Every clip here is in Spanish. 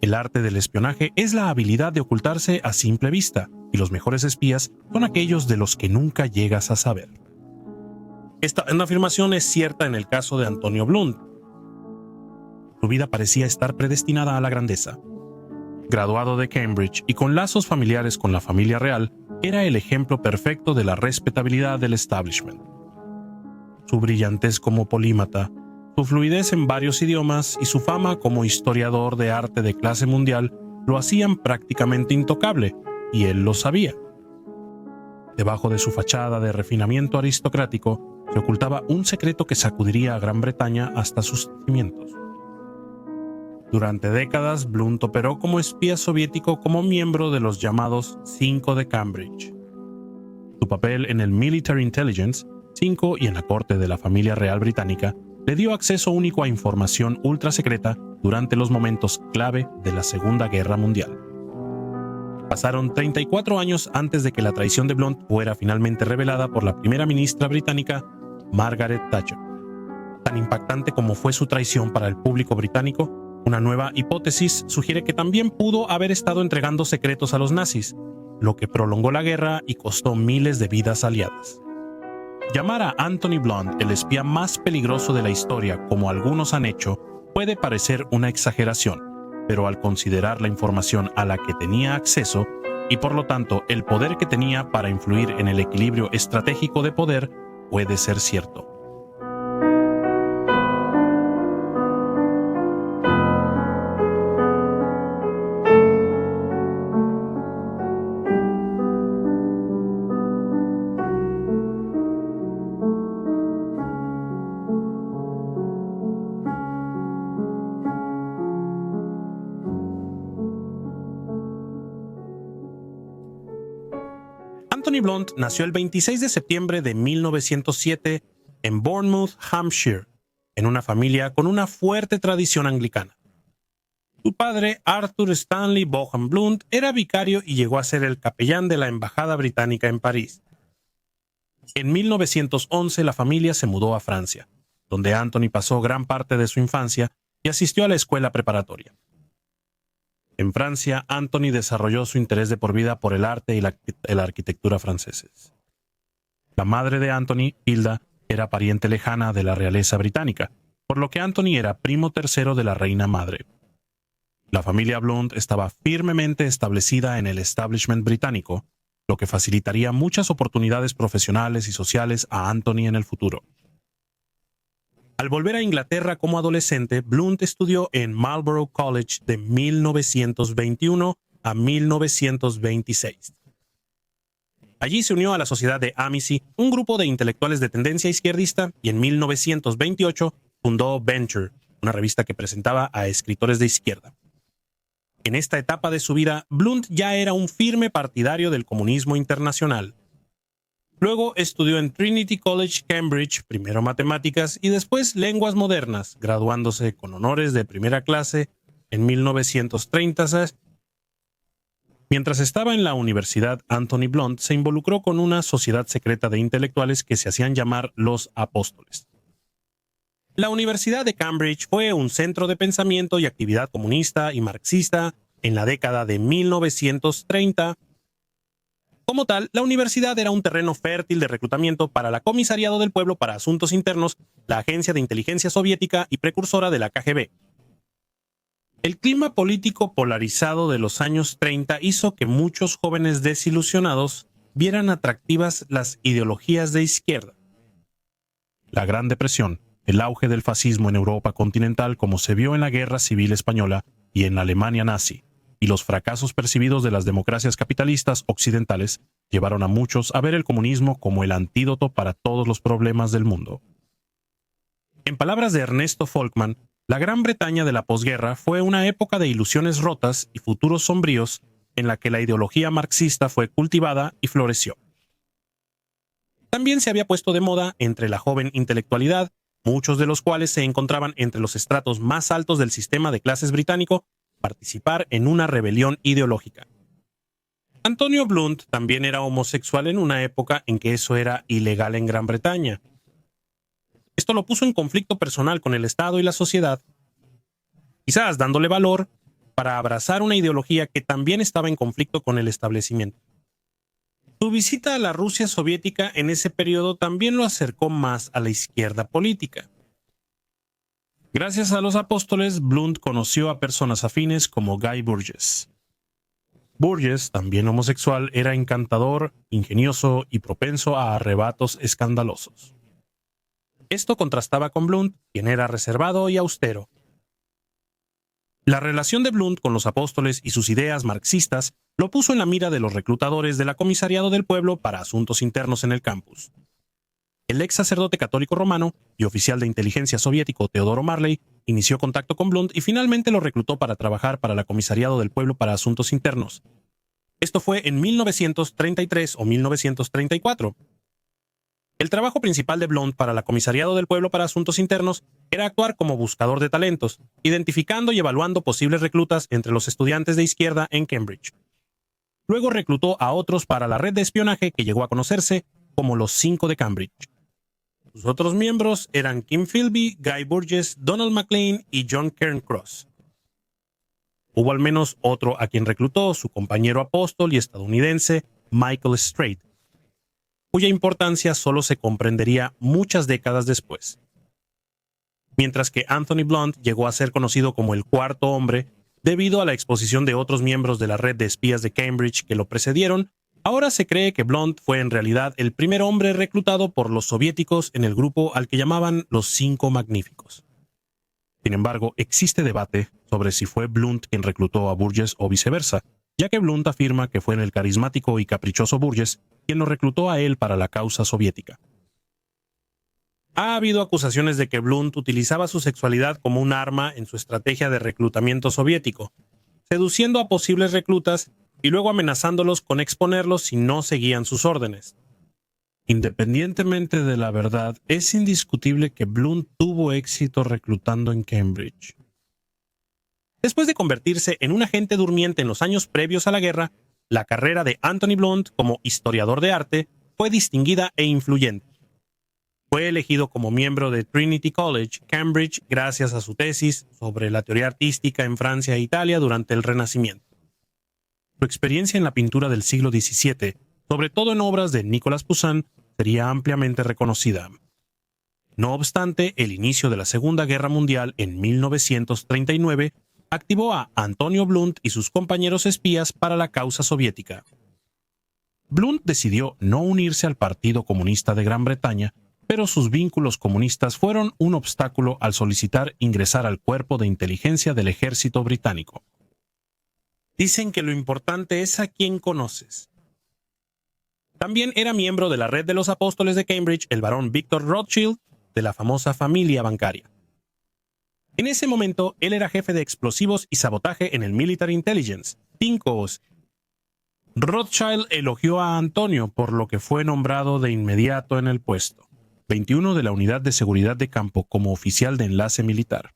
El arte del espionaje es la habilidad de ocultarse a simple vista, y los mejores espías son aquellos de los que nunca llegas a saber. Esta afirmación es cierta en el caso de Antonio Blunt. Su vida parecía estar predestinada a la grandeza. Graduado de Cambridge y con lazos familiares con la familia real, era el ejemplo perfecto de la respetabilidad del establishment. Su brillantez como polímata, su fluidez en varios idiomas y su fama como historiador de arte de clase mundial lo hacían prácticamente intocable, y él lo sabía. Debajo de su fachada de refinamiento aristocrático se ocultaba un secreto que sacudiría a Gran Bretaña hasta sus cimientos. Durante décadas, Blunt operó como espía soviético como miembro de los llamados Cinco de Cambridge. Su papel en el Military Intelligence, Cinco y en la corte de la familia real británica le dio acceso único a información ultra secreta durante los momentos clave de la Segunda Guerra Mundial. Pasaron 34 años antes de que la traición de Blunt fuera finalmente revelada por la primera ministra británica, Margaret Thatcher. Tan impactante como fue su traición para el público británico, una nueva hipótesis sugiere que también pudo haber estado entregando secretos a los nazis, lo que prolongó la guerra y costó miles de vidas aliadas. Llamar a Anthony Blunt el espía más peligroso de la historia, como algunos han hecho, puede parecer una exageración, pero al considerar la información a la que tenía acceso y por lo tanto el poder que tenía para influir en el equilibrio estratégico de poder, puede ser cierto. Anthony Blunt nació el 26 de septiembre de 1907 en Bournemouth, Hampshire, en una familia con una fuerte tradición anglicana. Su padre, Arthur Stanley Boham Blunt, era vicario y llegó a ser el capellán de la embajada británica en París. En 1911 la familia se mudó a Francia, donde Anthony pasó gran parte de su infancia y asistió a la escuela preparatoria. En Francia, Anthony desarrolló su interés de por vida por el arte y la arquitectura franceses. La madre de Anthony, Hilda, era pariente lejana de la realeza británica, por lo que Anthony era primo tercero de la reina madre. La familia Blunt estaba firmemente establecida en el establishment británico, lo que facilitaría muchas oportunidades profesionales y sociales a Anthony en el futuro. Al volver a Inglaterra como adolescente, Blunt estudió en Marlborough College de 1921 a 1926. Allí se unió a la Sociedad de Amici, un grupo de intelectuales de tendencia izquierdista, y en 1928 fundó Venture, una revista que presentaba a escritores de izquierda. En esta etapa de su vida, Blunt ya era un firme partidario del comunismo internacional. Luego estudió en Trinity College, Cambridge, primero matemáticas y después lenguas modernas, graduándose con honores de primera clase en 1930. Mientras estaba en la universidad, Anthony Blunt se involucró con una sociedad secreta de intelectuales que se hacían llamar los Apóstoles. La Universidad de Cambridge fue un centro de pensamiento y actividad comunista y marxista en la década de 1930. Como tal, la universidad era un terreno fértil de reclutamiento para la Comisariado del Pueblo para Asuntos Internos, la agencia de inteligencia soviética y precursora de la KGB. El clima político polarizado de los años 30 hizo que muchos jóvenes desilusionados vieran atractivas las ideologías de izquierda. La Gran Depresión, el auge del fascismo en Europa continental como se vio en la Guerra Civil Española y en la Alemania nazi, y los fracasos percibidos de las democracias capitalistas occidentales llevaron a muchos a ver el comunismo como el antídoto para todos los problemas del mundo. En palabras de Ernesto Folkman, la Gran Bretaña de la posguerra fue una época de ilusiones rotas y futuros sombríos en la que la ideología marxista fue cultivada y floreció. También se había puesto de moda entre la joven intelectualidad, muchos de los cuales se encontraban entre los estratos más altos del sistema de clases británico, participar en una rebelión ideológica. Antonio Blunt también era homosexual en una época en que eso era ilegal en Gran Bretaña. Esto lo puso en conflicto personal con el Estado y la sociedad. Quizás dándole valor, para abrazar una ideología que también estaba en conflicto con el establecimiento. Su visita a la Rusia soviética en ese periodo también lo acercó más a la izquierda política. Gracias a los apóstoles, Blunt conoció a personas afines como Guy Burgess. Burgess, también homosexual, era encantador, ingenioso y propenso a arrebatos escandalosos. Esto contrastaba con Blunt, quien era reservado y austero. La relación de Blunt con los apóstoles y sus ideas marxistas lo puso en la mira de los reclutadores de la Comisariado del Pueblo para Asuntos Internos en el campus. El ex sacerdote católico romano y oficial de inteligencia soviético Teodoro Marley inició contacto con Blunt y finalmente lo reclutó para trabajar para la Comisariado del Pueblo para Asuntos Internos. Esto fue en 1933 o 1934. El trabajo principal de Blunt para la Comisariado del Pueblo para Asuntos Internos era actuar como buscador de talentos, identificando y evaluando posibles reclutas entre los estudiantes de izquierda en Cambridge. Luego reclutó a otros para la red de espionaje que llegó a conocerse como los 5 de Cambridge. Sus otros miembros eran Kim Philby, Guy Burgess, Donald MacLean y John Cairncross. Hubo al menos otro a quien reclutó su compañero apóstol y estadounidense Michael Straight, cuya importancia solo se comprendería muchas décadas después. Mientras que Anthony Blunt llegó a ser conocido como el cuarto hombre debido a la exposición de otros miembros de la red de espías de Cambridge que lo precedieron, ahora se cree que Blunt fue en realidad el primer hombre reclutado por los soviéticos en el grupo al que llamaban los 5 Magníficos. Sin embargo, existe debate sobre si fue Blunt quien reclutó a Burgess o viceversa, ya que Blunt afirma que fue el carismático y caprichoso Burgess quien lo reclutó a él para la causa soviética. Ha habido acusaciones de que Blunt utilizaba su sexualidad como un arma en su estrategia de reclutamiento soviético, seduciendo a posibles reclutas y luego amenazándolos con exponerlos si no seguían sus órdenes. Independientemente de la verdad, es indiscutible que Blunt tuvo éxito reclutando en Cambridge. Después de convertirse en un agente durmiente en los años previos a la guerra, la carrera de Anthony Blunt como historiador de arte fue distinguida e influyente. Fue elegido como miembro de Trinity College, Cambridge, gracias a su tesis sobre la teoría artística en Francia e Italia durante el Renacimiento. Su experiencia en la pintura del siglo XVII, sobre todo en obras de Nicolas Poussin, sería ampliamente reconocida. No obstante, el inicio de la Segunda Guerra Mundial en 1939 activó a Antonio Blunt y sus compañeros espías para la causa soviética. Blunt decidió no unirse al Partido Comunista de Gran Bretaña, pero sus vínculos comunistas fueron un obstáculo al solicitar ingresar al cuerpo de inteligencia del ejército británico. Dicen que lo importante es a quién conoces. También era miembro de la red de los apóstoles de Cambridge el barón Victor Rothschild, de la famosa familia bancaria. En ese momento, él era jefe de explosivos y sabotaje en el Military Intelligence, 5OS. Rothschild elogió a Antonio por lo que fue nombrado de inmediato en el puesto, 21 de la Unidad de Seguridad de Campo como oficial de enlace militar.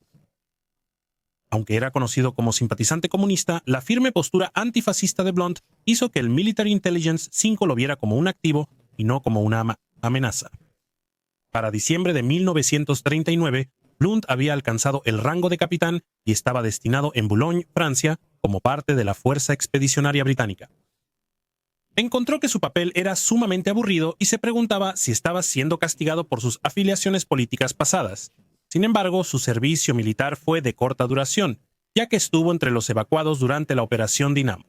Aunque era conocido como simpatizante comunista, la firme postura antifascista de Blunt hizo que el Military Intelligence 5 lo viera como un activo y no como una amenaza. Para diciembre de 1939, Blunt había alcanzado el rango de capitán y estaba destinado en Boulogne, Francia, como parte de la Fuerza Expedicionaria Británica. Encontró que su papel era sumamente aburrido y se preguntaba si estaba siendo castigado por sus afiliaciones políticas pasadas. Sin embargo, su servicio militar fue de corta duración, ya que estuvo entre los evacuados durante la Operación Dinamo.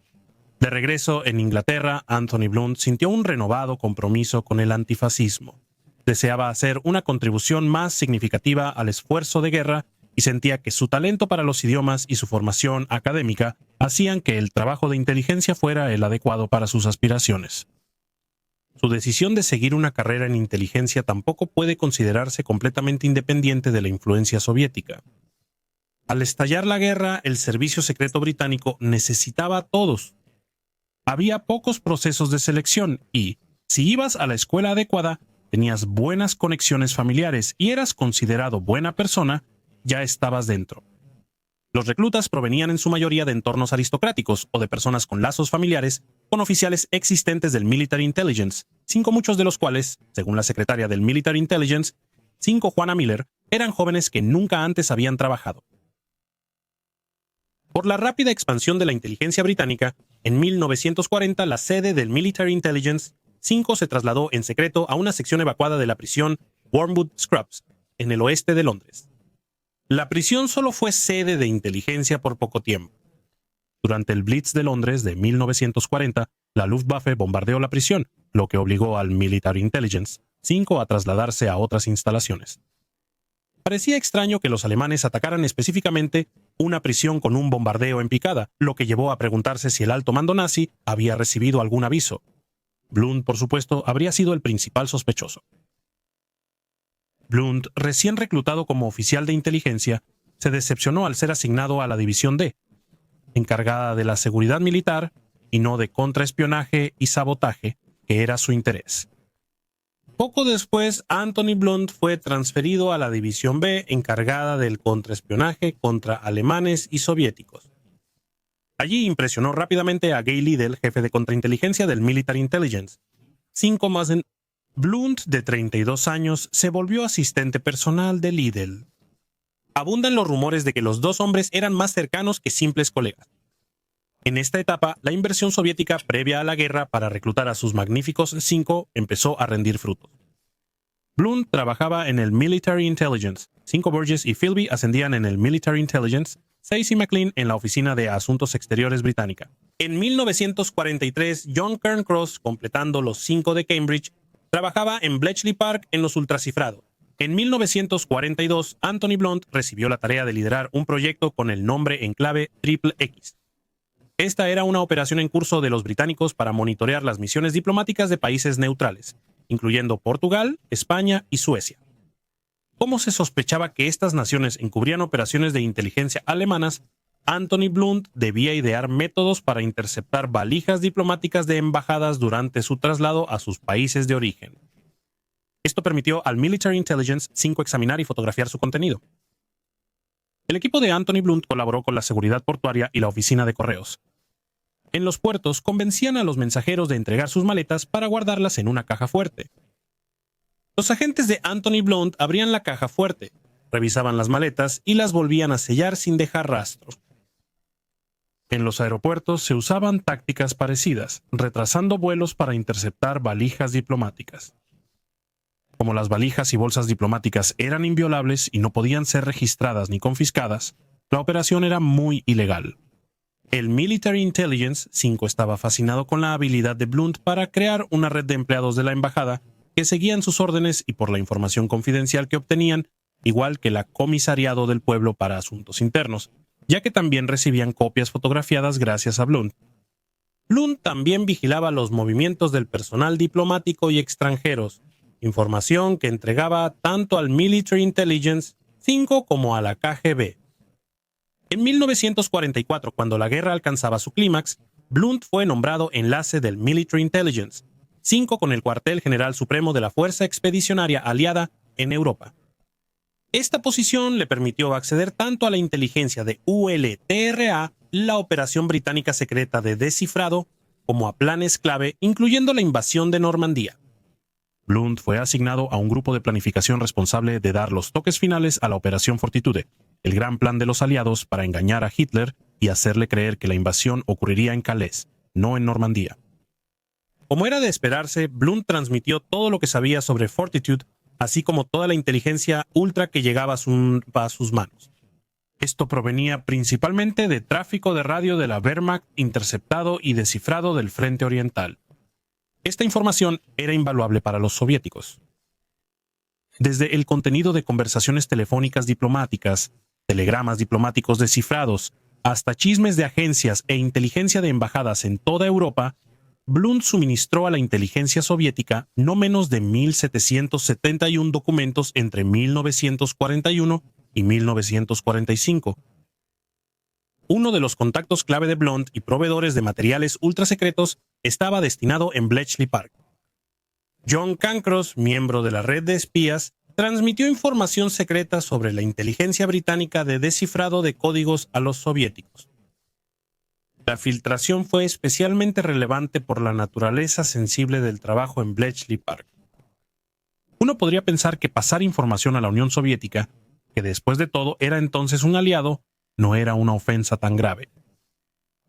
De regreso en Inglaterra, Anthony Blunt sintió un renovado compromiso con el antifascismo. Deseaba hacer una contribución más significativa al esfuerzo de guerra y sentía que su talento para los idiomas y su formación académica hacían que el trabajo de inteligencia fuera el adecuado para sus aspiraciones. Su decisión de seguir una carrera en inteligencia tampoco puede considerarse completamente independiente de la influencia soviética. Al estallar la guerra, el servicio secreto británico necesitaba a todos. Había pocos procesos de selección y, si ibas a la escuela adecuada, tenías buenas conexiones familiares y eras considerado buena persona, ya estabas dentro. Los reclutas provenían en su mayoría de entornos aristocráticos o de personas con lazos familiares con oficiales existentes del Military Intelligence, muchos de los cuales, según la secretaria del Military Intelligence, Juana Miller, eran jóvenes que nunca antes habían trabajado. Por la rápida expansión de la inteligencia británica, en 1940 la sede del Military Intelligence 5 se trasladó en secreto a una sección evacuada de la prisión Wormwood Scrubs, en el oeste de Londres. La prisión solo fue sede de inteligencia por poco tiempo. Durante el Blitz de Londres de 1940, la Luftwaffe bombardeó la prisión, lo que obligó al Military Intelligence 5 a trasladarse a otras instalaciones. Parecía extraño que los alemanes atacaran específicamente una prisión con un bombardeo en picada, lo que llevó a preguntarse si el alto mando nazi había recibido algún aviso. Blunt, por supuesto, habría sido el principal sospechoso. Blunt, recién reclutado como oficial de inteligencia, se decepcionó al ser asignado a la División D, encargada de la seguridad militar y no de contraespionaje y sabotaje, que era su interés. Poco después, Anthony Blunt fue transferido a la División B, encargada del contraespionaje contra alemanes y soviéticos. Allí impresionó rápidamente a Guy Liddell, jefe de contrainteligencia del Military Intelligence. 5 más en Blunt, de 32 años, se volvió asistente personal de Liddell. Abundan los rumores de que los dos hombres eran más cercanos que simples colegas. En esta etapa, la inversión soviética previa a la guerra para reclutar a sus magníficos 5 empezó a rendir frutos. Blunt trabajaba en el Military Intelligence, 5 Burgess y Philby ascendían en el Military Intelligence, Stacey McLean en la Oficina de Asuntos Exteriores británica. En 1943, John Cairncross, completando los 5 de Cambridge, trabajaba en Bletchley Park en los ultracifrados. En 1942, Anthony Blunt recibió la tarea de liderar un proyecto con el nombre en clave XXX. Esta era una operación en curso de los británicos para monitorear las misiones diplomáticas de países neutrales, incluyendo Portugal, España y Suecia. Como se sospechaba que estas naciones encubrían operaciones de inteligencia alemanas, Anthony Blunt debía idear métodos para interceptar valijas diplomáticas de embajadas durante su traslado a sus países de origen. Esto permitió al Military Intelligence 5 examinar y fotografiar su contenido. El equipo de Anthony Blunt colaboró con la seguridad portuaria y la oficina de correos. En los puertos convencían a los mensajeros de entregar sus maletas para guardarlas en una caja fuerte. Los agentes de Anthony Blunt abrían la caja fuerte, revisaban las maletas y las volvían a sellar sin dejar rastro. En los aeropuertos se usaban tácticas parecidas, retrasando vuelos para interceptar valijas diplomáticas. Como las valijas y bolsas diplomáticas eran inviolables y no podían ser registradas ni confiscadas, la operación era muy ilegal. El Military Intelligence 5 estaba fascinado con la habilidad de Blunt para crear una red de empleados de la embajada que seguían sus órdenes y por la información confidencial que obtenían, igual que la Comisariado del Pueblo para Asuntos Internos, ya que también recibían copias fotografiadas gracias a Blunt. Blunt también vigilaba los movimientos del personal diplomático y extranjeros, información que entregaba tanto al Military Intelligence 5 como a la KGB. En 1944, cuando la guerra alcanzaba su clímax, Blunt fue nombrado enlace del Military Intelligence 5 con el cuartel general supremo de la Fuerza Expedicionaria Aliada en Europa. Esta posición le permitió acceder tanto a la inteligencia de ULTRA, la operación británica secreta de descifrado, como a planes clave, incluyendo la invasión de Normandía. Blunt fue asignado a un grupo de planificación responsable de dar los toques finales a la Operación Fortitude, el gran plan de los aliados para engañar a Hitler y hacerle creer que la invasión ocurriría en Calais, no en Normandía. Como era de esperarse, Blunt transmitió todo lo que sabía sobre Fortitude, así como toda la inteligencia ultra que llegaba a sus manos. Esto provenía principalmente de tráfico de radio de la Wehrmacht interceptado y descifrado del Frente Oriental. Esta información era invaluable para los soviéticos. Desde el contenido de conversaciones telefónicas diplomáticas, telegramas diplomáticos descifrados, hasta chismes de agencias e inteligencia de embajadas en toda Europa, Blunt suministró a la inteligencia soviética no menos de 1.771 documentos entre 1941 y 1945. Uno de los contactos clave de Blunt y proveedores de materiales ultrasecretos estaba destinado en Bletchley Park. John Cairncross, miembro de la red de espías, transmitió información secreta sobre la inteligencia británica de descifrado de códigos a los soviéticos. La filtración fue especialmente relevante por la naturaleza sensible del trabajo en Bletchley Park. Uno podría pensar que pasar información a la Unión Soviética, que después de todo era entonces un aliado, no era una ofensa tan grave.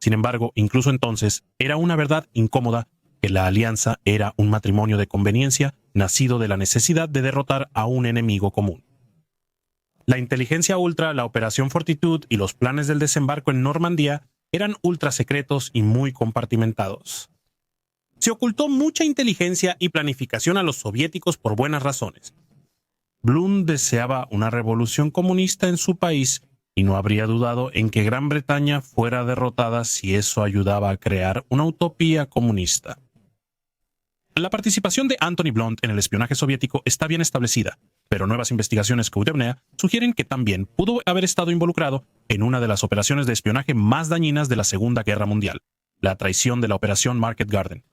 Sin embargo, incluso entonces, era una verdad incómoda que la alianza era un matrimonio de conveniencia nacido de la necesidad de derrotar a un enemigo común. La inteligencia ultra, la Operación Fortitude y los planes del desembarco en Normandía eran ultra secretos y muy compartimentados. Se ocultó mucha inteligencia y planificación a los soviéticos por buenas razones. Blunt deseaba una revolución comunista en su país y no habría dudado en que Gran Bretaña fuera derrotada si eso ayudaba a crear una utopía comunista. La participación de Anthony Blunt en el espionaje soviético está bien establecida, pero nuevas investigaciones que Koudelnia sugieren que también pudo haber estado involucrado en una de las operaciones de espionaje más dañinas de la Segunda Guerra Mundial, la traición de la Operación Market Garden.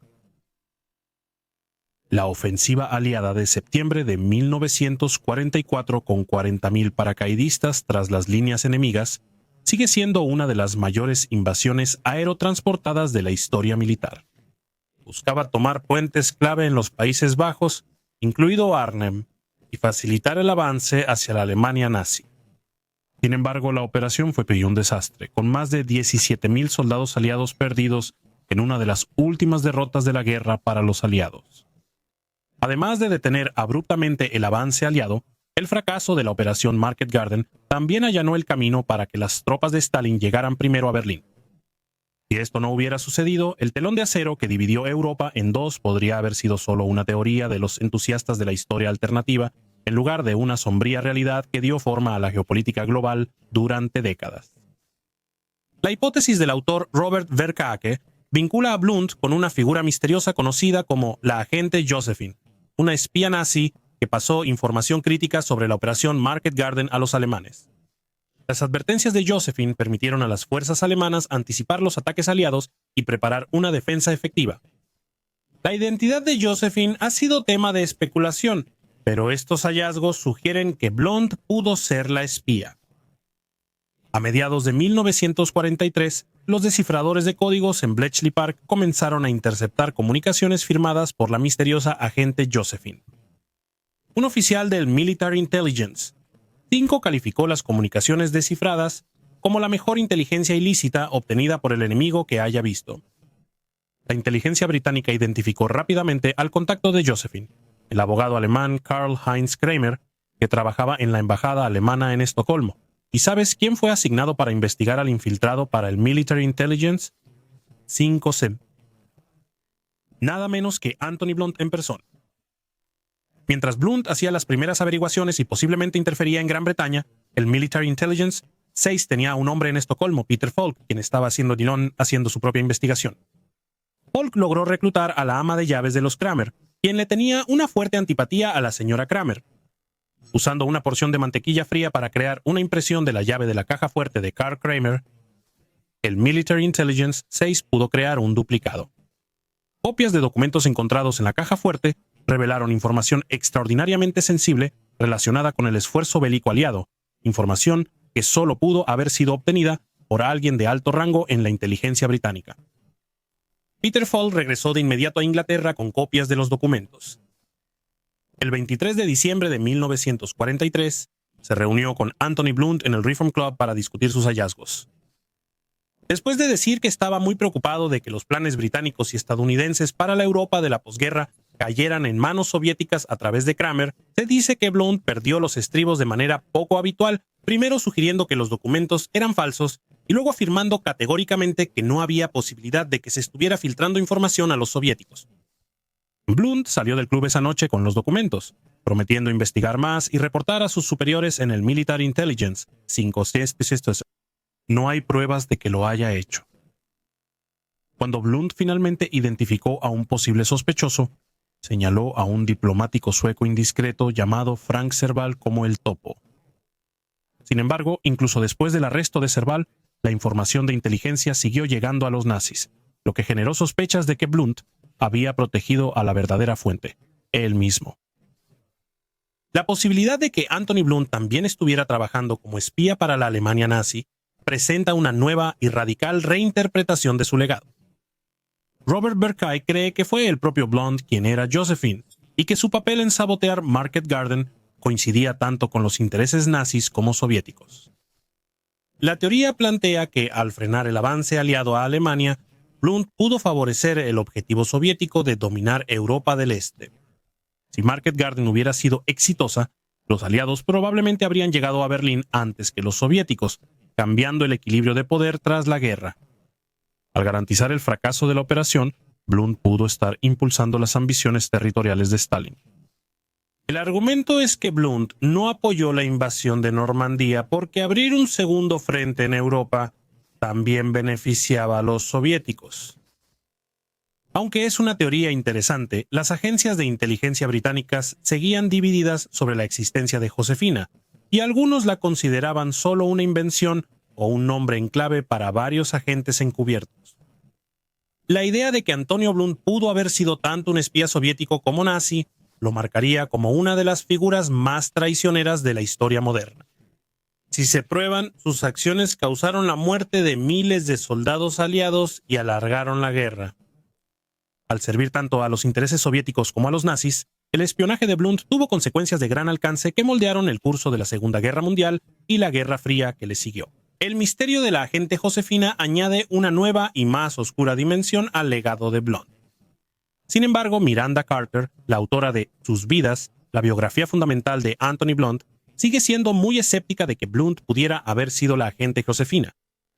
La ofensiva aliada de septiembre de 1944 con 40.000 paracaidistas tras las líneas enemigas sigue siendo una de las mayores invasiones aerotransportadas de la historia militar. Buscaba tomar puentes clave en los Países Bajos, incluido Arnhem, y facilitar el avance hacia la Alemania nazi. Sin embargo, la operación fue un desastre, con más de 17.000 soldados aliados perdidos en una de las últimas derrotas de la guerra para los aliados. Además de detener abruptamente el avance aliado, el fracaso de la Operación Market Garden también allanó el camino para que las tropas de Stalin llegaran primero a Berlín. Si esto no hubiera sucedido, el telón de acero que dividió Europa en dos podría haber sido solo una teoría de los entusiastas de la historia alternativa, en lugar de una sombría realidad que dio forma a la geopolítica global durante décadas. La hipótesis del autor Robert Verkake vincula a Blunt con una figura misteriosa conocida como la agente Josephine, una espía nazi que pasó información crítica sobre la operación Market Garden a los alemanes. Las advertencias de Josephine permitieron a las fuerzas alemanas anticipar los ataques aliados y preparar una defensa efectiva. La identidad de Josephine ha sido tema de especulación, pero estos hallazgos sugieren que Blunt pudo ser la espía. A mediados de 1943, los descifradores de códigos en Bletchley Park comenzaron a interceptar comunicaciones firmadas por la misteriosa agente Josephine. Un oficial del Military Intelligence, 5 calificó las comunicaciones descifradas como la mejor inteligencia ilícita obtenida por el enemigo que haya visto. La inteligencia británica identificó rápidamente al contacto de Josephine, el abogado alemán Karl-Heinz Kramer, que trabajaba en la embajada alemana en Estocolmo. ¿Y sabes quién fue asignado para investigar al infiltrado para el Military Intelligence? 5C. Nada menos que Anthony Blunt en persona. Mientras Blunt hacía las primeras averiguaciones y posiblemente interfería en Gran Bretaña, el Military Intelligence 6 tenía a un hombre en Estocolmo, Peter Falk, quien estaba haciendo su propia investigación. Falk logró reclutar a la ama de llaves de los Kramer, quien le tenía una fuerte antipatía a la señora Kramer. Usando una porción de mantequilla fría para crear una impresión de la llave de la caja fuerte de Karl Kramer, el Military Intelligence 6 pudo crear un duplicado. Copias de documentos encontrados en la caja fuerte revelaron información extraordinariamente sensible relacionada con el esfuerzo bélico aliado, información que solo pudo haber sido obtenida por alguien de alto rango en la inteligencia británica. Peter Falk regresó de inmediato a Inglaterra con copias de los documentos. El 23 de diciembre de 1943, se reunió con Anthony Blunt en el Reform Club para discutir sus hallazgos. Después de decir que estaba muy preocupado de que los planes británicos y estadounidenses para la Europa de la posguerra cayeran en manos soviéticas a través de Kramer, se dice que Blunt perdió los estribos de manera poco habitual, primero sugiriendo que los documentos eran falsos y luego afirmando categóricamente que no había posibilidad de que se estuviera filtrando información a los soviéticos. Blunt salió del club esa noche con los documentos, prometiendo investigar más y reportar a sus superiores en el Military Intelligence 5C. No hay pruebas de que lo haya hecho. Cuando Blunt finalmente identificó a un posible sospechoso, señaló a un diplomático sueco indiscreto llamado Frank Serval como el topo. Sin embargo, incluso después del arresto de Serval, la información de inteligencia siguió llegando a los nazis, lo que generó sospechas de que Blunt había protegido a la verdadera fuente, él mismo. La posibilidad de que Anthony Blunt también estuviera trabajando como espía para la Alemania nazi presenta una nueva y radical reinterpretación de su legado. Robert Verkay cree que fue el propio Blunt quien era Josephine y que su papel en sabotear Market Garden coincidía tanto con los intereses nazis como soviéticos. La teoría plantea que, al frenar el avance aliado a Alemania, Blunt pudo favorecer el objetivo soviético de dominar Europa del Este. Si Market Garden hubiera sido exitosa, los aliados probablemente habrían llegado a Berlín antes que los soviéticos, cambiando el equilibrio de poder tras la guerra. Al garantizar el fracaso de la operación, Blunt pudo estar impulsando las ambiciones territoriales de Stalin. El argumento es que Blunt no apoyó la invasión de Normandía porque abrir un segundo frente en Europa también beneficiaba a los soviéticos. Aunque es una teoría interesante, las agencias de inteligencia británicas seguían divididas sobre la existencia de Josefina, y algunos la consideraban solo una invención o un nombre en clave para varios agentes encubiertos. La idea de que Antonio Blunt pudo haber sido tanto un espía soviético como nazi lo marcaría como una de las figuras más traicioneras de la historia moderna. Si se prueban, sus acciones causaron la muerte de miles de soldados aliados y alargaron la guerra. Al servir tanto a los intereses soviéticos como a los nazis, el espionaje de Blunt tuvo consecuencias de gran alcance que moldearon el curso de la Segunda Guerra Mundial y la Guerra Fría que le siguió. El misterio de la agente Josefina añade una nueva y más oscura dimensión al legado de Blunt. Sin embargo, Miranda Carter, la autora de Sus vidas, la biografía fundamental de Anthony Blunt, sigue siendo muy escéptica de que Blunt pudiera haber sido la agente Josefina.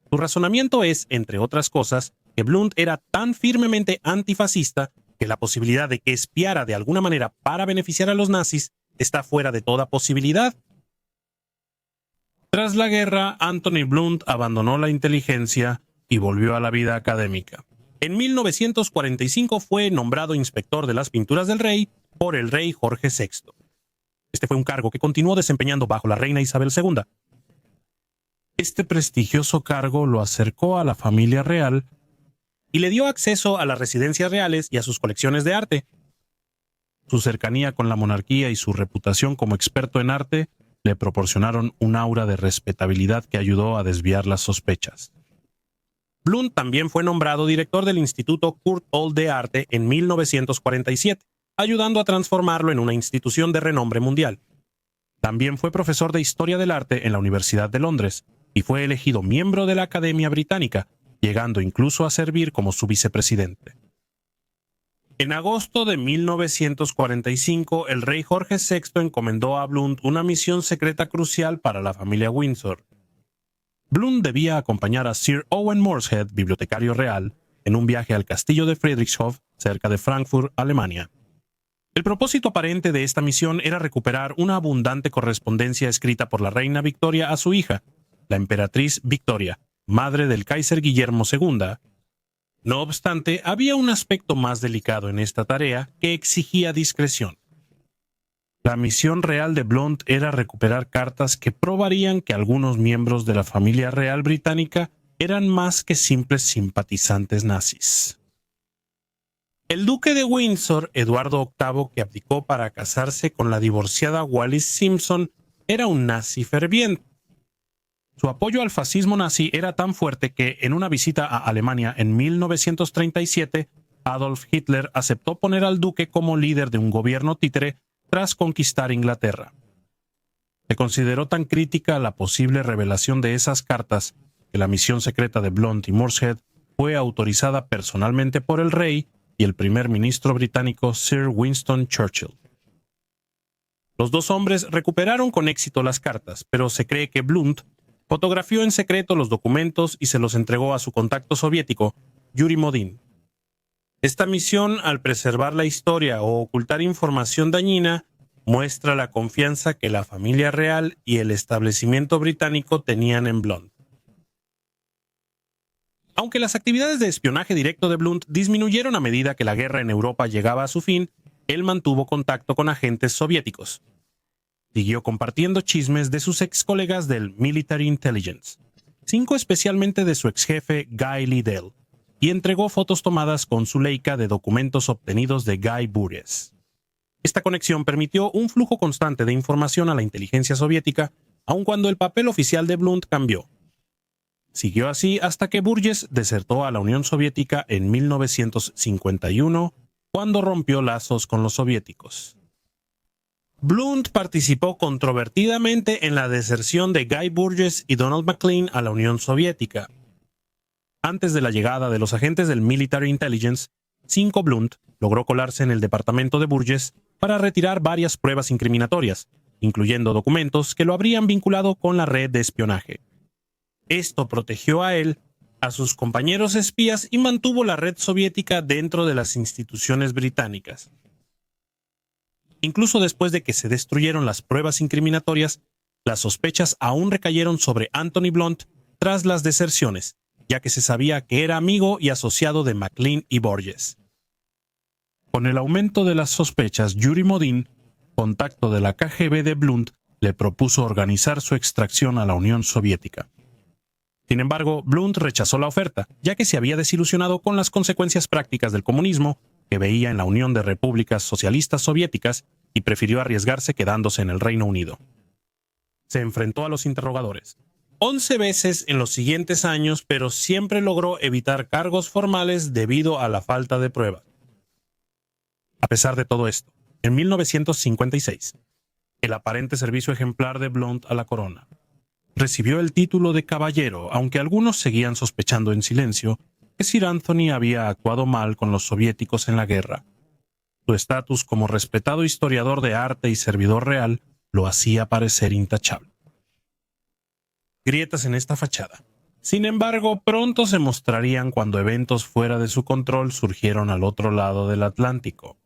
Su razonamiento es, entre otras cosas, que Blunt era tan firmemente antifascista que la posibilidad de que espiara de alguna manera para beneficiar a los nazis está fuera de toda posibilidad. Tras la guerra, Anthony Blunt abandonó la inteligencia y volvió a la vida académica. En 1945 fue nombrado inspector de las pinturas del rey por el rey Jorge VI. Este fue un cargo que continuó desempeñando bajo la reina Isabel II. Este prestigioso cargo lo acercó a la familia real y le dio acceso a las residencias reales y a sus colecciones de arte. Su cercanía con la monarquía y su reputación como experto en arte le proporcionaron un aura de respetabilidad que ayudó a desviar las sospechas. Blunt también fue nombrado director del Instituto Kurt Old de Arte en 1947, ayudando a transformarlo en una institución de renombre mundial. También fue profesor de Historia del Arte en la Universidad de Londres y fue elegido miembro de la Academia Británica, llegando incluso a servir como su vicepresidente. En agosto de 1945, el rey Jorge VI encomendó a Blunt una misión secreta crucial para la familia Windsor. Blunt debía acompañar a Sir Owen Morshead, bibliotecario real, en un viaje al castillo de Friedrichshof, cerca de Frankfurt, Alemania. El propósito aparente de esta misión era recuperar una abundante correspondencia escrita por la reina Victoria a su hija, la emperatriz Victoria, madre del Kaiser Guillermo II. No obstante, había un aspecto más delicado en esta tarea que exigía discreción. La misión real de Blunt era recuperar cartas que probarían que algunos miembros de la familia real británica eran más que simples simpatizantes nazis. El duque de Windsor, Eduardo VIII, que abdicó para casarse con la divorciada Wallis Simpson, era un nazi ferviente. Su apoyo al fascismo nazi era tan fuerte que, en una visita a Alemania en 1937, Adolf Hitler aceptó poner al duque como líder de un gobierno títere tras conquistar Inglaterra. Se consideró tan crítica la posible revelación de esas cartas que la misión secreta de Blunt y Morshead fue autorizada personalmente por el rey y el primer ministro británico Sir Winston Churchill. Los dos hombres recuperaron con éxito las cartas, pero se cree que Blunt fotografió en secreto los documentos y se los entregó a su contacto soviético, Yuri Modin. Esta misión, al preservar la historia o ocultar información dañina, muestra la confianza que la familia real y el establecimiento británico tenían en Blunt. Aunque las actividades de espionaje directo de Blunt disminuyeron a medida que la guerra en Europa llegaba a su fin, él mantuvo contacto con agentes soviéticos. Siguió compartiendo chismes de sus ex colegas del Military Intelligence, 5 especialmente de su ex jefe Guy Liddell, y entregó fotos tomadas con su Leica de documentos obtenidos de Guy Burgess. Esta conexión permitió un flujo constante de información a la inteligencia soviética, aun cuando el papel oficial de Blunt cambió. Siguió así hasta que Burgess desertó a la Unión Soviética en 1951, cuando rompió lazos con los soviéticos. Blunt participó controvertidamente en la deserción de Guy Burgess y Donald McLean a la Unión Soviética. Antes de la llegada de los agentes del Military Intelligence, Blunt logró colarse en el departamento de Burgess para retirar varias pruebas incriminatorias, incluyendo documentos que lo habrían vinculado con la red de espionaje. Esto protegió a él, a sus compañeros espías y mantuvo la red soviética dentro de las instituciones británicas. Incluso después de que se destruyeron las pruebas incriminatorias, las sospechas aún recayeron sobre Anthony Blunt tras las deserciones, ya que se sabía que era amigo y asociado de McLean y Burgess. Con el aumento de las sospechas, Yuri Modin, contacto de la KGB de Blunt, le propuso organizar su extracción a la Unión Soviética. Sin embargo, Blunt rechazó la oferta, ya que se había desilusionado con las consecuencias prácticas del comunismo que veía en la Unión de Repúblicas Socialistas Soviéticas y prefirió arriesgarse quedándose en el Reino Unido. Se enfrentó a los interrogadores 11 veces en los siguientes años, pero siempre logró evitar cargos formales debido a la falta de pruebas. A pesar de todo esto, en 1956, el aparente servicio ejemplar de Blunt a la corona recibió el título de caballero, aunque algunos seguían sospechando en silencio que Sir Anthony había actuado mal con los soviéticos en la guerra. Su estatus como respetado historiador de arte y servidor real lo hacía parecer intachable. Grietas en esta fachada. Sin embargo, pronto se mostrarían cuando eventos fuera de su control surgieron al otro lado del Atlántico.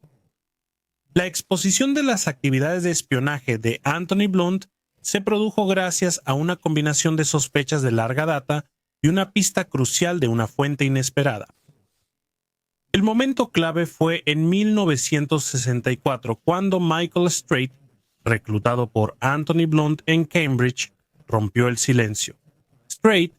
La exposición de las actividades de espionaje de Anthony Blunt se produjo gracias a una combinación de sospechas de larga data y una pista crucial de una fuente inesperada. El momento clave fue en 1964, cuando Michael Straight, reclutado por Anthony Blunt en Cambridge, rompió el silencio. Straight,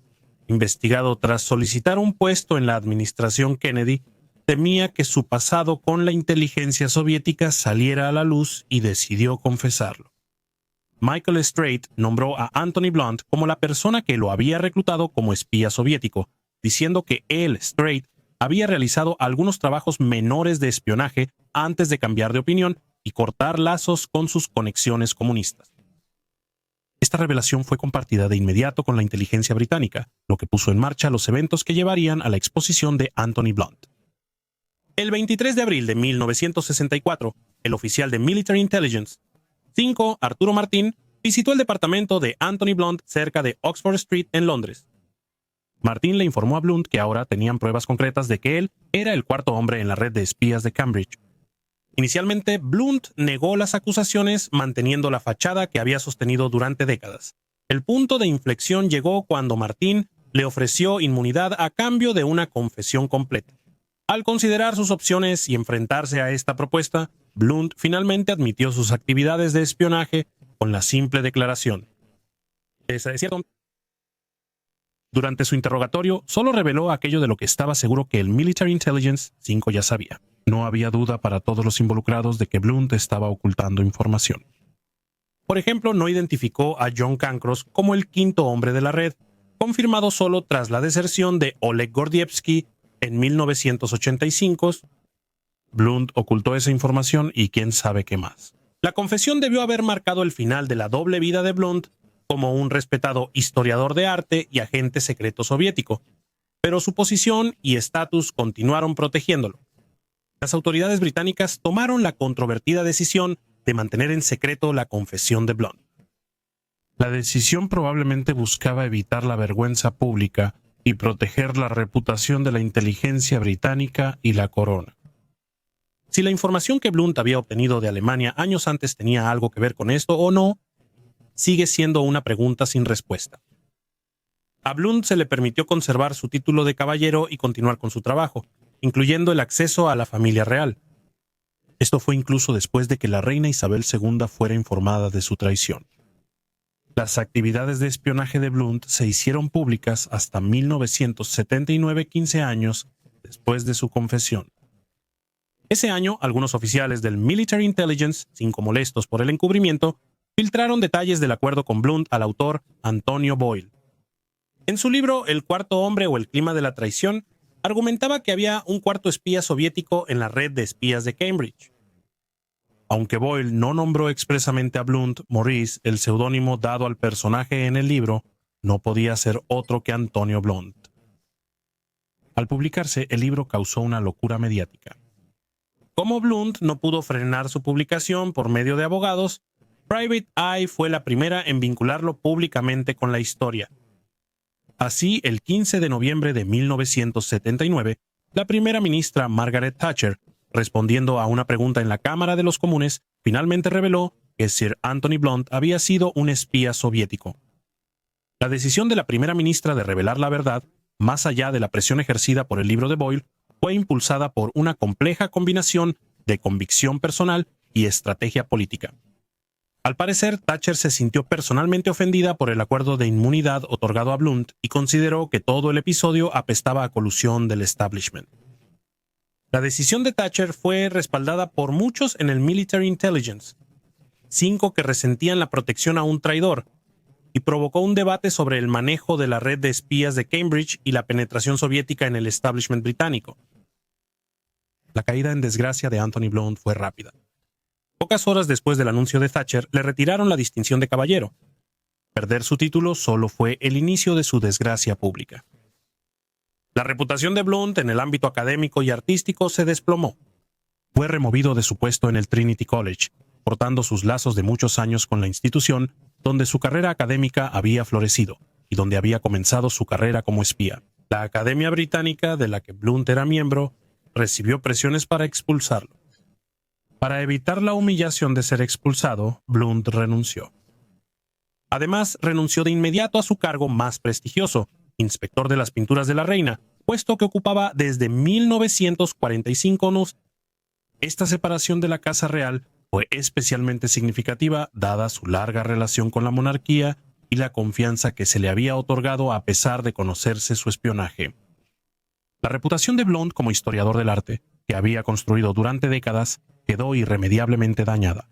investigado tras solicitar un puesto en la administración Kennedy, temía que su pasado con la inteligencia soviética saliera a la luz y decidió confesarlo. Michael Straight nombró a Anthony Blunt como la persona que lo había reclutado como espía soviético, diciendo que él, Straight, había realizado algunos trabajos menores de espionaje antes de cambiar de opinión y cortar lazos con sus conexiones comunistas. Esta revelación fue compartida de inmediato con la inteligencia británica, lo que puso en marcha los eventos que llevarían a la exposición de Anthony Blunt. El 23 de abril de 1964, el oficial de Military Intelligence, Arturo Martín, visitó el departamento de Anthony Blunt cerca de Oxford Street en Londres. Martín le informó a Blunt que ahora tenían pruebas concretas de que él era el cuarto hombre en la red de espías de Cambridge. Inicialmente, Blunt negó las acusaciones, manteniendo la fachada que había sostenido durante décadas. El punto de inflexión llegó cuando Martín le ofreció inmunidad a cambio de una confesión completa. Al considerar sus opciones y enfrentarse a esta propuesta, Blunt finalmente admitió sus actividades de espionaje con la simple declaración: "Esa es cierto". Durante su interrogatorio, solo reveló aquello de lo que estaba seguro que el Military Intelligence 5 ya sabía. No había duda para todos los involucrados de que Blunt estaba ocultando información. Por ejemplo, no identificó a John Cancross como el quinto hombre de la red, confirmado solo tras la deserción de Oleg Gordievsky en 1985. Blunt ocultó esa información y quién sabe qué más. La confesión debió haber marcado el final de la doble vida de Blunt como un respetado historiador de arte y agente secreto soviético, pero su posición y estatus continuaron protegiéndolo. Las autoridades británicas tomaron la controvertida decisión de mantener en secreto la confesión de Blunt. La decisión probablemente buscaba evitar la vergüenza pública y proteger la reputación de la inteligencia británica y la corona. Si la información que Blunt había obtenido de Alemania años antes tenía algo que ver con esto o no, sigue siendo una pregunta sin respuesta. A Blunt se le permitió conservar su título de caballero y continuar con su trabajo, incluyendo el acceso a la familia real. Esto fue incluso después de que la reina Isabel II fuera informada de su traición. Las actividades de espionaje de Blunt se hicieron públicas hasta 1979, 15 años después de su confesión. Ese año, algunos oficiales del Military Intelligence, 5 molestos por el encubrimiento, filtraron detalles del acuerdo con Blunt al autor Antonio Boyle. En su libro El cuarto hombre o el clima de la traición, argumentaba que había un cuarto espía soviético en la red de espías de Cambridge. Aunque Boyle no nombró expresamente a Blunt, Maurice, el seudónimo dado al personaje en el libro, no podía ser otro que Antonio Blunt. Al publicarse, el libro causó una locura mediática. Como Blunt no pudo frenar su publicación por medio de abogados, Private Eye fue la primera en vincularlo públicamente con la historia. Así, el 15 de noviembre de 1979, la primera ministra Margaret Thatcher, respondiendo a una pregunta en la Cámara de los Comunes, finalmente reveló que Sir Anthony Blunt había sido un espía soviético. La decisión de la primera ministra de revelar la verdad, más allá de la presión ejercida por el libro de Boyle, fue impulsada por una compleja combinación de convicción personal y estrategia política. Al parecer, Thatcher se sintió personalmente ofendida por el acuerdo de inmunidad otorgado a Blunt y consideró que todo el episodio apestaba a colusión del establishment. La decisión de Thatcher fue respaldada por muchos en el Military Intelligence, 5 que resentían la protección a un traidor, y provocó un debate sobre el manejo de la red de espías de Cambridge y la penetración soviética en el establishment británico. La caída en desgracia de Anthony Blunt fue rápida. Pocas horas después del anuncio de Thatcher, le retiraron la distinción de caballero. Perder su título solo fue el inicio de su desgracia pública. La reputación de Blunt en el ámbito académico y artístico se desplomó. Fue removido de su puesto en el Trinity College, cortando sus lazos de muchos años con la institución donde su carrera académica había florecido y donde había comenzado su carrera como espía. La Academia Británica, de la que Blunt era miembro, recibió presiones para expulsarlo. Para evitar la humillación de ser expulsado, Blunt renunció. Además, renunció de inmediato a su cargo más prestigioso, inspector de las pinturas de la reina, puesto que ocupaba desde 1945. Esta separación de la Casa Real fue especialmente significativa dada su larga relación con la monarquía y la confianza que se le había otorgado a pesar de conocerse su espionaje. La reputación de Blunt como historiador del arte, que había construido durante décadas, quedó irremediablemente dañada.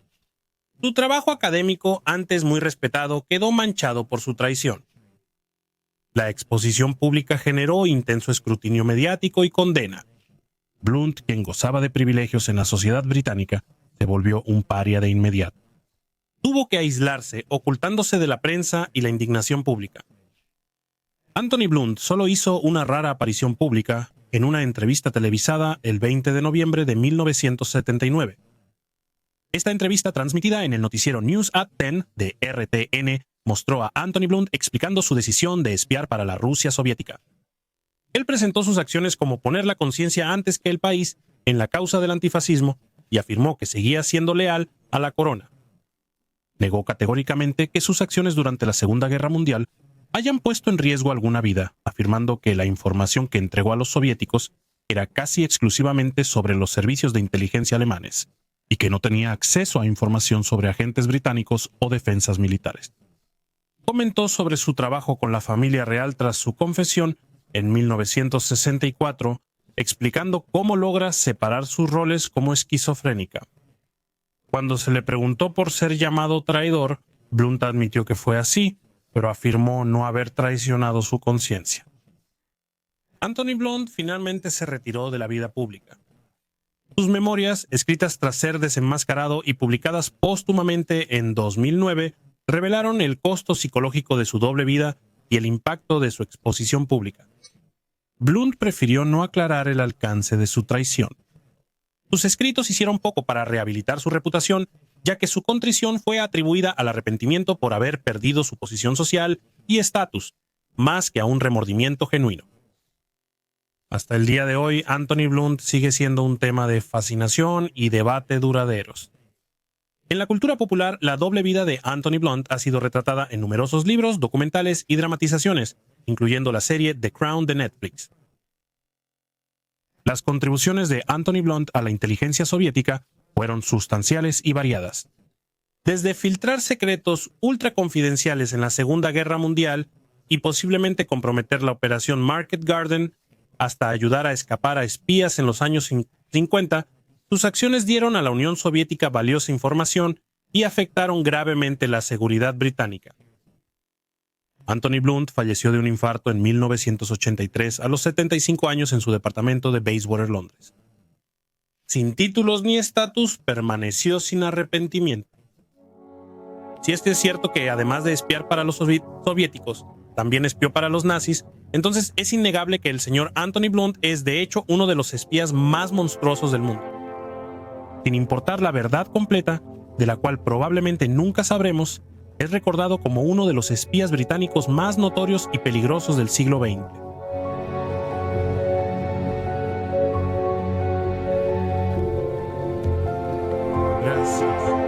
Su trabajo académico, antes muy respetado, quedó manchado por su traición. La exposición pública generó intenso escrutinio mediático y condena. Blunt, quien gozaba de privilegios en la sociedad británica, se volvió un paria de inmediato. Tuvo que aislarse, ocultándose de la prensa y la indignación pública. Anthony Blunt solo hizo una rara aparición pública en una entrevista televisada el 20 de noviembre de 1979. Esta entrevista, transmitida en el noticiero News at 10 de RTN, mostró a Anthony Blunt explicando su decisión de espiar para la Rusia soviética. Él presentó sus acciones como poner la conciencia antes que el país en la causa del antifascismo y afirmó que seguía siendo leal a la corona. Negó categóricamente que sus acciones durante la Segunda Guerra Mundial hayan puesto en riesgo alguna vida, afirmando que la información que entregó a los soviéticos era casi exclusivamente sobre los servicios de inteligencia alemanes y que no tenía acceso a información sobre agentes británicos o defensas militares. Comentó sobre su trabajo con la familia real tras su confesión en 1964, explicando cómo logra separar sus roles como esquizofrénica. Cuando se le preguntó por ser llamado traidor, Blunt admitió que fue así, pero afirmó no haber traicionado su conciencia. Anthony Blunt finalmente se retiró de la vida pública. Sus memorias, escritas tras ser desenmascarado y publicadas póstumamente en 2009, revelaron el costo psicológico de su doble vida y el impacto de su exposición pública. Blunt prefirió no aclarar el alcance de su traición. Sus escritos hicieron poco para rehabilitar su reputación, ya que su contrición fue atribuida al arrepentimiento por haber perdido su posición social y estatus, más que a un remordimiento genuino. Hasta el día de hoy, Anthony Blunt sigue siendo un tema de fascinación y debate duraderos. En la cultura popular, la doble vida de Anthony Blunt ha sido retratada en numerosos libros, documentales y dramatizaciones, incluyendo la serie The Crown de Netflix. Las contribuciones de Anthony Blunt a la inteligencia soviética fueron sustanciales y variadas. Desde filtrar secretos ultraconfidenciales en la Segunda Guerra Mundial y posiblemente comprometer la operación Market Garden, hasta ayudar a escapar a espías en los años 50, sus acciones dieron a la Unión Soviética valiosa información y afectaron gravemente la seguridad británica. Anthony Blunt falleció de un infarto en 1983 a los 75 años en su departamento de Bayswater, Londres. sin títulos ni estatus, permaneció sin arrepentimiento. Si es cierto que además de espiar para los soviéticos, también espió para los nazis, entonces es innegable que el señor Anthony Blunt es de hecho uno de los espías más monstruosos del mundo. Sin importar la verdad completa, de la cual probablemente nunca sabremos, es recordado como uno de los espías británicos más notorios y peligrosos del siglo XX. Gracias.